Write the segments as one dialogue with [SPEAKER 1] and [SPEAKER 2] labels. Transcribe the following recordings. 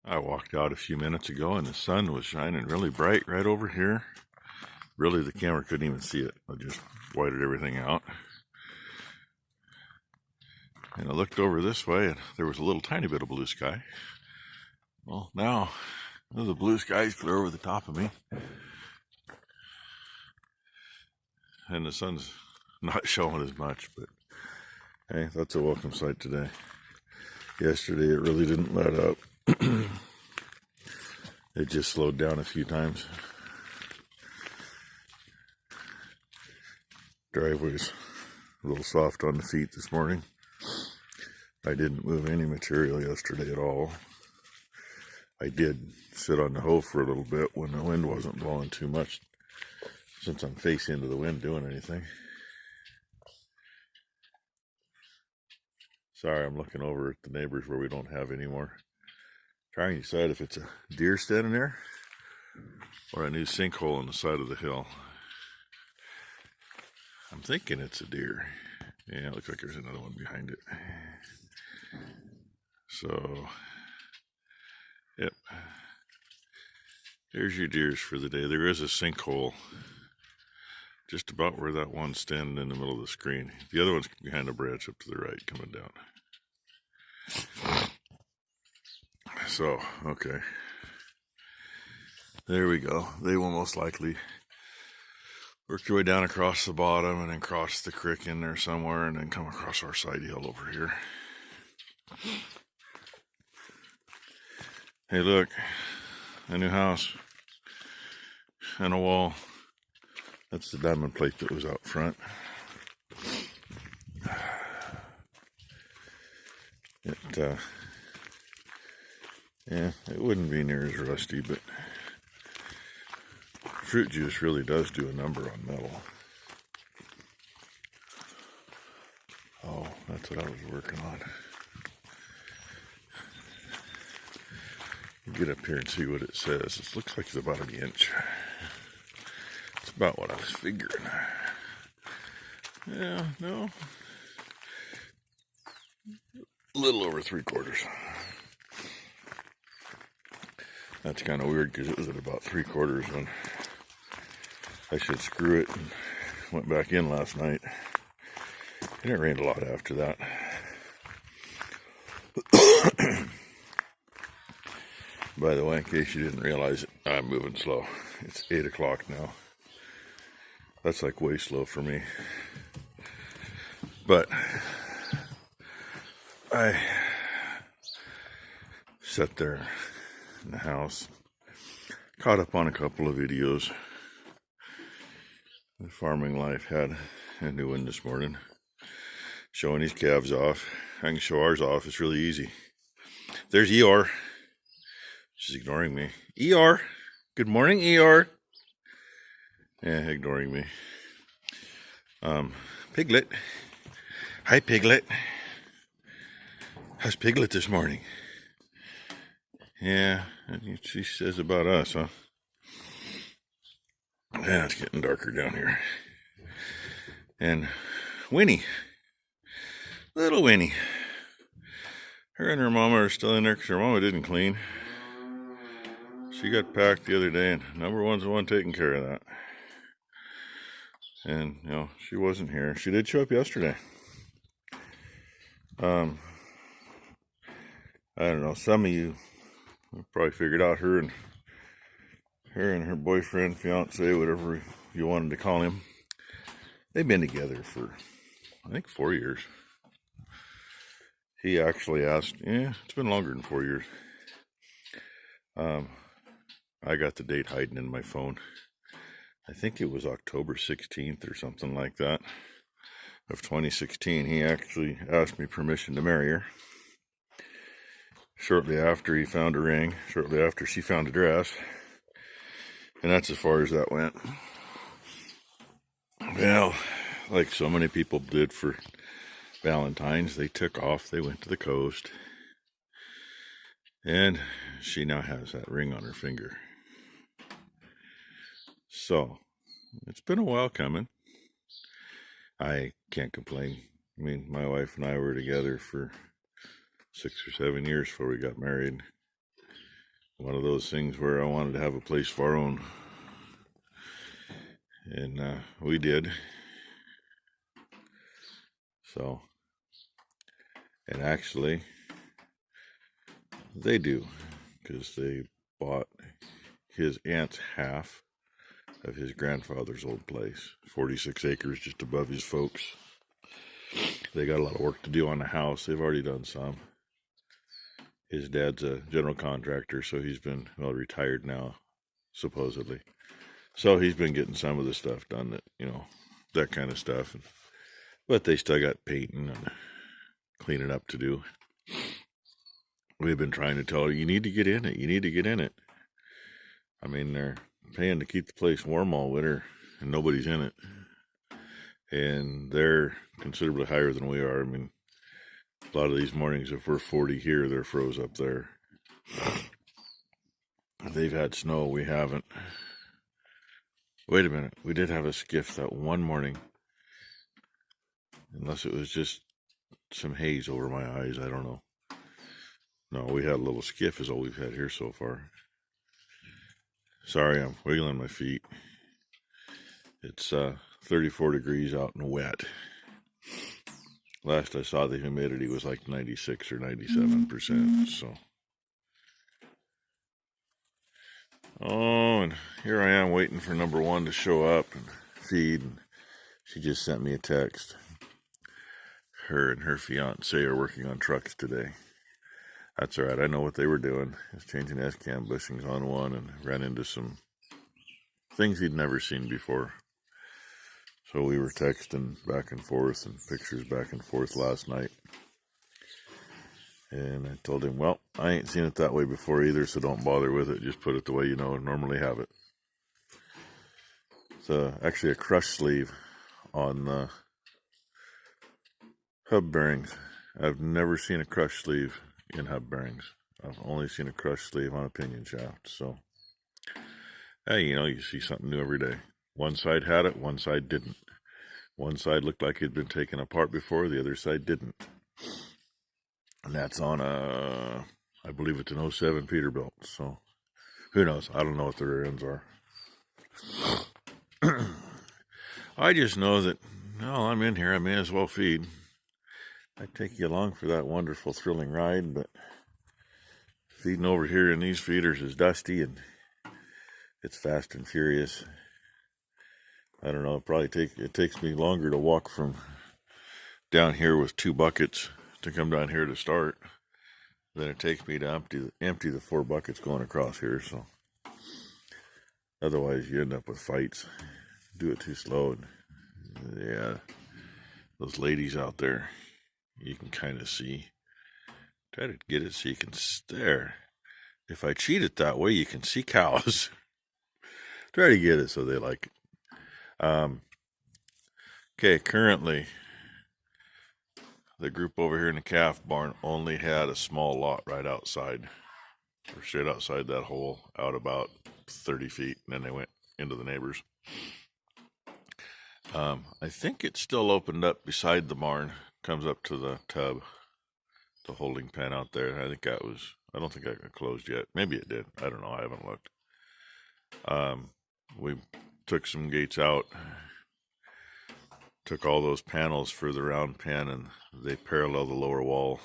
[SPEAKER 1] I walked out a few minutes ago and the sun was shining really bright right over here. Really, the camera couldn't even see it. I just whited everything out. And I looked over this way and there was a little tiny bit of blue sky. Well, now the blue sky's clear over the top of me. And the sun's not showing as much, but hey, that's a welcome sight today. Yesterday it really didn't let up. It just slowed down a few times. Driveway's a little soft on the feet this morning. I didn't move any material yesterday at all. I did sit on the hoe for a little bit when the wind wasn't blowing too much, since I'm facing into the wind doing anything. Sorry, I'm looking over at the neighbors where we don't have any more. Trying to decide if it's a deer standing there or a new sinkhole on the side of the hill. I'm thinking it's a deer. Yeah, it looks like there's another one behind it. So, yep. There's your deers for the day. There is a sinkhole just about where that one's standing in the middle of the screen. The other one's behind a branch up to the right coming down. So, okay. There we go. They will most likely work their way down across the bottom and then cross the creek in there somewhere and then come across our side hill over here. Hey, look. A new house. And a wall. That's the diamond plate that was out front. Yeah, it wouldn't be near as rusty, but fruit juice really does do a number on metal. Oh, that's what I was working on. Get up here and see what it says. It looks like it's about an inch. It's about what I was figuring. Yeah, no. A little over 3/4. That's kind of weird because it was at about 3/4 when I should screw it and went back in last night. And it rained a lot after that. By the way, in case you didn't realize it, I'm moving slow. It's 8 o'clock now. That's like way slow for me. But I sat there in the house, caught up on a couple of videos. The Farming Life had a new one this morning, showing his calves off. I can show ours off, it's really easy. There's Eeyore. She's ignoring me. Eeyore! Good morning, Eeyore! Yeah, ignoring me. Piglet. Hi, Piglet. How's Piglet this morning? Yeah, she says about us, huh? Yeah, it's getting darker down here. And Winnie. Little Winnie. Her and her mama are still in there because her mama didn't clean. She got packed the other day, and number one's the one taking care of that. And, you know, she wasn't here. She did show up yesterday. I don't know, some of you probably figured out her and her boyfriend, fiance, whatever you wanted to call him. They've been together for, I think, 4 years. He actually asked, it's been longer than 4 years. I got the date hiding in my phone. I think it was October 16th or something like that of 2016. He actually asked me permission to marry her. Shortly after he found a ring, shortly after she found a dress. And that's as far as that went. Well, like so many people did for Valentine's, they took off, they went to the coast. And she now has that ring on her finger. So, it's been a while coming. I can't complain. I mean, my wife and I were together for 6 or 7 years before we got married. one of those things where I wanted to have a place of our own. And we did. So, and actually, they do, because they bought his aunt's half of his grandfather's old place, 46 acres just above his folks. They got a lot of work to do on the house. They've already done some. His dad's a general contractor, so he's been, well, retired now, supposedly. So he's been getting some of the stuff done, that, you know, that kind of stuff. But they still got painting and cleaning up to do. We've been trying to tell her, you need to get in it. You need to get in it. I mean, they're paying to keep the place warm all winter, and nobody's in it. And they're considerably higher than we are. I mean, a lot of these mornings, if we're 40 here, they're froze up there. They've had snow. We haven't. Wait a minute. We did have a skiff that one morning. Unless it was just some haze over my eyes. I don't know. No, we had a little skiff is all we've had here so far. Sorry, I'm wiggling my feet. It's 34 degrees out and wet. Last I saw, the humidity was like 96 or 97%. So, oh, and here I am waiting for number one to show up and feed. And she just sent me a text. Her and her fiance are working on trucks today. That's all right. I know what they were doing. Just changing S-cam bushings on one, and ran into some things he'd never seen before. So we were texting back and forth and pictures back and forth last night. And I told him, well, I ain't seen it that way before either, so don't bother with it. Just put it the way you know normally have it. It's actually a crush sleeve on the hub bearings. I've never seen a crush sleeve in hub bearings. I've only seen a crush sleeve on a pinion shaft. So, hey, you know, you see something new every day. One side had it, one side didn't. One side looked like it had been taken apart before, the other side didn't. And that's on I believe it's an 07 Peterbilt. So, who knows? I don't know what the rear ends are. I just know that, well, I'm in here, I may as well feed. I'd take you along for that wonderful, thrilling ride, but feeding over here in these feeders is dusty, and it's fast and furious. I don't know, it takes me longer to walk from down here with 2 buckets to come down here to start than it takes me to empty the 4 buckets going across here. So otherwise you end up with fights. Do it too slow, and yeah, those ladies out there, you can kind of see. Try to get it so you can stare. If I cheat it that way, you can see cows. Try to get it so they like it. Okay, currently, the group over here in the calf barn only had a small lot right outside, or straight outside that hole, out about 30 feet, and then they went into the neighbors. I think it's still opened up beside the barn, comes up to the tub, the holding pen out there. I don't think it closed yet. Maybe it did. I don't know. I haven't looked. We took some gates out, took all those panels for the round pen, and they parallel the lower wall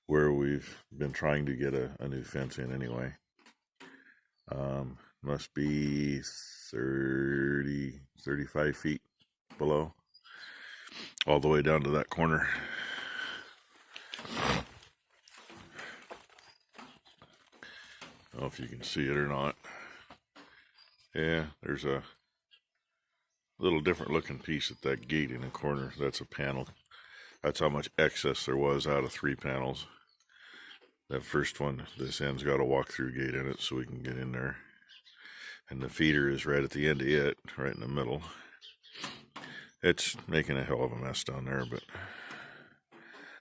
[SPEAKER 1] where we've been trying to get a new fence in anyway. Must be 30, 35 feet below, all the way down to that corner. I don't know if you can see it or not. Yeah, there's a little different looking piece at that gate in the corner. That's a panel. That's how much excess there was out of 3 panels. That first one, this end's got a walk-through gate in it so we can get in there. And the feeder is right at the end of it, right in the middle. It's making a hell of a mess down there, but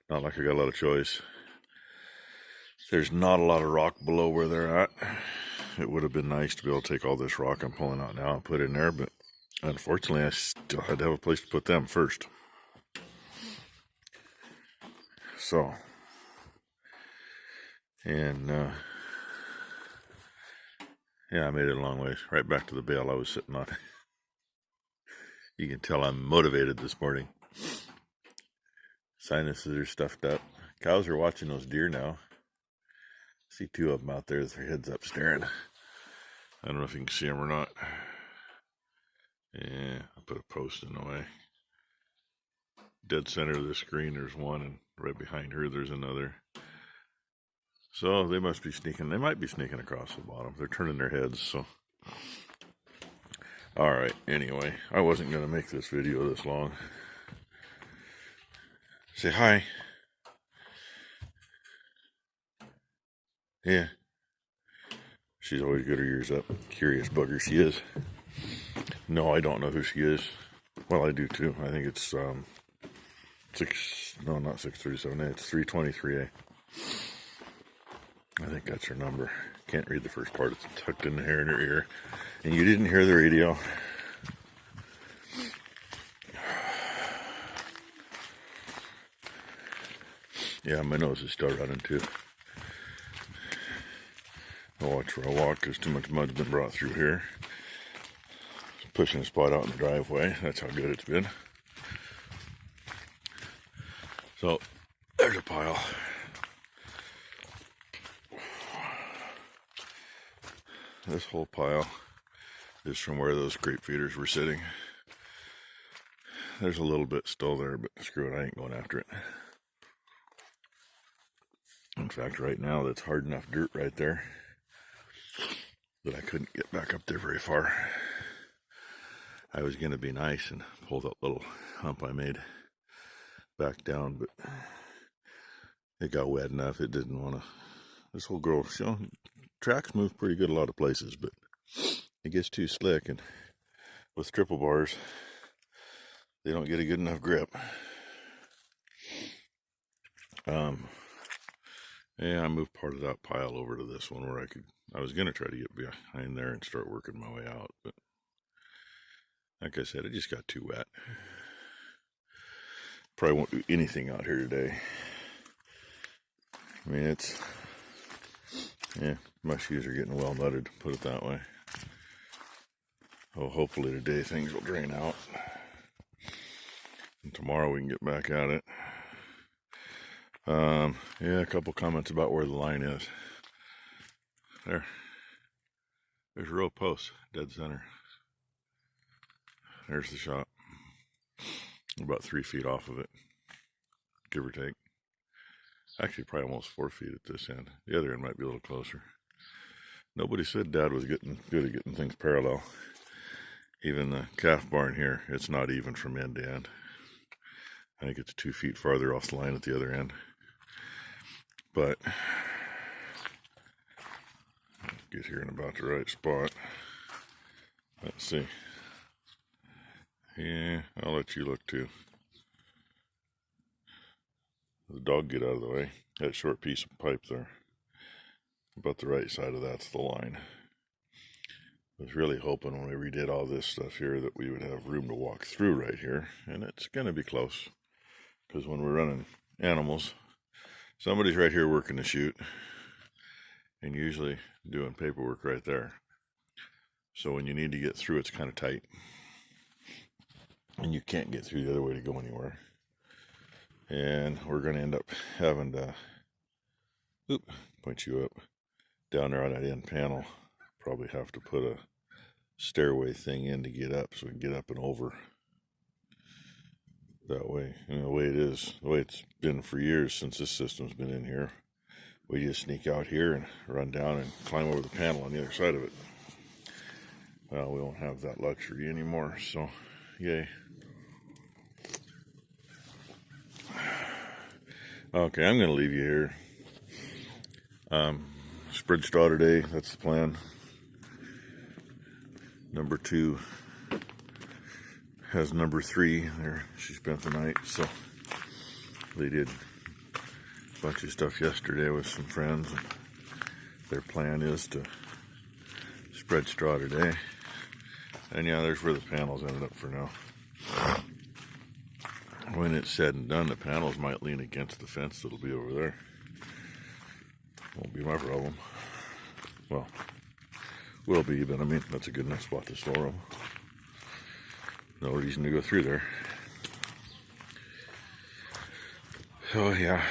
[SPEAKER 1] not like I got a lot of choice. There's not a lot of rock below where they're at. It would have been nice to be able to take all this rock I'm pulling out now and put in there, but unfortunately I still had to have a place to put them first. So, and Yeah, I made it a long ways. Right back to the bale I was sitting on. You can tell I'm motivated this morning. Sinuses are stuffed up. Cows are watching those deer now. See two of them out there with their heads up staring. I don't know if you can see them or not. Yeah, I put a post in the way. Dead center of the screen, there's one, and right behind her, there's another. So they must be sneaking. They might be sneaking across the bottom. They're turning their heads, so. All right, anyway, I wasn't going to make this video this long. Say hi. Yeah. She's always got her ears up. Curious bugger she is. No, I don't know who she is. Well, I do too. I think it's not 637A, it's 323A. I think that's her number. Can't read the first part. It's tucked in the hair in her ear. And you didn't hear the radio. Yeah, my nose is still running too. I'll watch where I walk because too much mud's been brought through here. Pushing a spot out in the driveway. That's how good it's been. So, there's a pile. This whole pile is from where those grape feeders were sitting. There's a little bit still there, but screw it, I ain't going after it. In fact, right now, that's hard enough dirt right there that I couldn't get back up there very far. I was going to be nice and pull that little hump I made back down, but it got wet enough. It didn't want to. This whole girl, you know, tracks move pretty good a lot of places, but it gets too slick, and with triple bars, they don't get a good enough grip. Yeah, I moved part of that pile over to this one where I was going to try to get behind there and start working my way out, but like I said, it just got too wet. Probably won't do anything out here today. I mean, my shoes are getting well nutted, put it that way. Oh, hopefully today things will drain out. And tomorrow we can get back at it. Yeah, a couple comments about where the line is. There's a row of posts, dead center. There's the shop. About 3 feet off of it, give or take. Actually, probably almost 4 feet at this end. The other end might be a little closer. Nobody said Dad was getting good at getting things parallel. Even the calf barn here, it's not even from end to end. I think it's 2 feet farther off the line at the other end. But get here in about the right spot. Let's see. Yeah, I'll let you look too. The dog get out of the way. That short piece of pipe there. About the right side of that's the line. I was really hoping when we redid all this stuff here that we would have room to walk through right here. And it's going to be close. Because when we're running animals, somebody's right here working the chute. And usually doing paperwork right there. So when you need to get through, it's kind of tight. And you can't get through the other way to go anywhere. And we're going to end up having to, point you up, down there on that end panel. Probably have to put a stairway thing in to get up so we can get up and over that way. And the way it is, the way it's been for years since this system's been in here, we just sneak out here and run down and climb over the panel on the other side of it. Well, we won't have that luxury anymore, so yay. Okay, I'm going to leave you here. Spread straw today, that's the plan. Number 2 has number 3 there. She spent the night, so they did a bunch of stuff yesterday with some friends. And their plan is to spread straw today. And yeah, there's where the panels ended up for now. When it's said and done, the panels might lean against the fence that'll be over there. Won't be my problem. Well, Will be, but I mean, that's a good enough spot to store them. No reason to go through there. So yeah,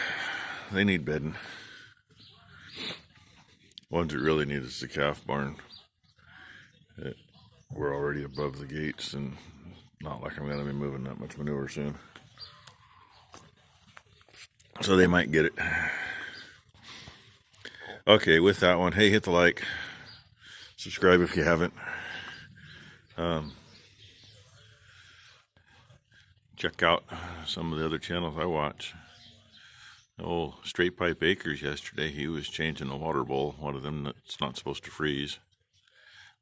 [SPEAKER 1] they need bedding. Ones that really need is the calf barn. We're already above the gates, and not like I'm going to be moving that much manure soon. So they might get it. Okay, with that one, hey, hit the like. Subscribe if you haven't. Check out some of the other channels I watch. Oh, Straight Pipe Acres yesterday, he was changing the water bowl, one of them that's not supposed to freeze.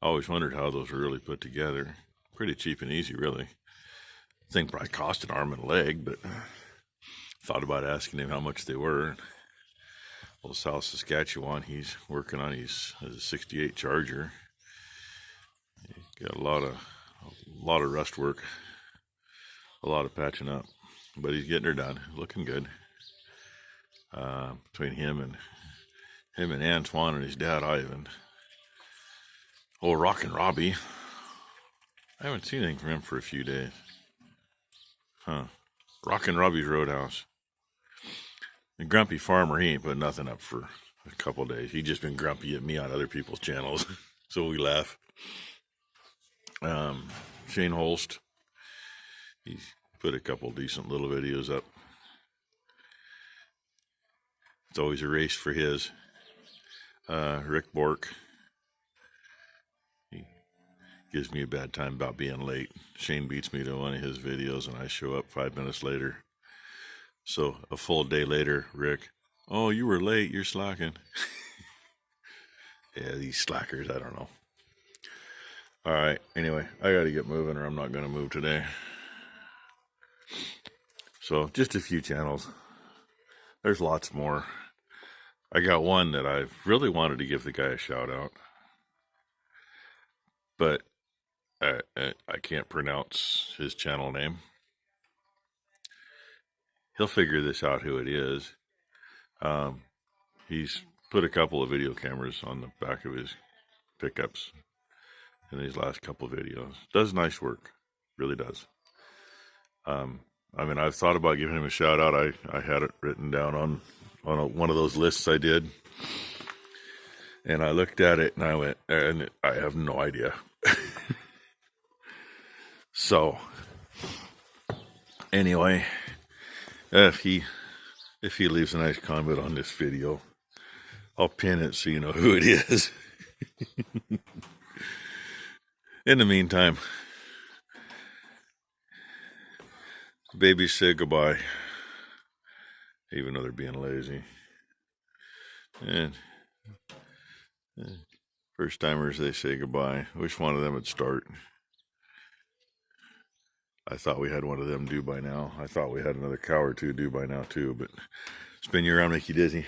[SPEAKER 1] I always wondered how those were really put together. Pretty cheap and easy, really. Thing probably cost an arm and a leg, but thought about asking him how much they were. Well, South Saskatchewan, he's working on his 68 Charger. He got a lot of rust work, a lot of patching up, but he's getting her done. Looking good. Between him and Antoine and his dad Ivan. Oh, Rockin' Robbie. I haven't seen anything from him for a few days. Huh. Rockin' Robbie's Roadhouse. The Grumpy Farmer, he ain't put nothing up for a couple days. He just been grumpy at me on other people's channels. So we laugh. Shane Holst. He's put a couple decent little videos up. It's always a race for his. Rick Bork. He gives me a bad time about being late. Shane beats me to one of his videos and I show up 5 minutes later. So a full day later, Rick, oh, you were late, you're slacking. Yeah, these slackers, I don't know. All right, anyway, I got to get moving or I'm not going to move today. So just a few channels. There's lots more. I got one that I really wanted to give the guy a shout out, but I can't pronounce his channel name. He'll figure this out who it is. He's put a couple of video cameras on the back of his pickups in these last couple of videos. Does nice work, really does. I mean, I've thought about giving him a shout out. I had it written down on one of those lists I did, and I looked at it and I went, and I have no idea. So anyway, if he leaves a nice comment on this video, I'll pin it so you know who it is. In the meantime, babies say goodbye, even though they're being lazy. And first timers, they say goodbye. Wish one of them would start. I thought we had one of them due by now. I thought we had another cow or two due by now too, but spin you around, make you dizzy.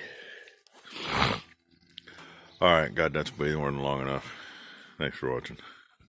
[SPEAKER 1] All right, God, that's way more than long enough. Thanks for watching.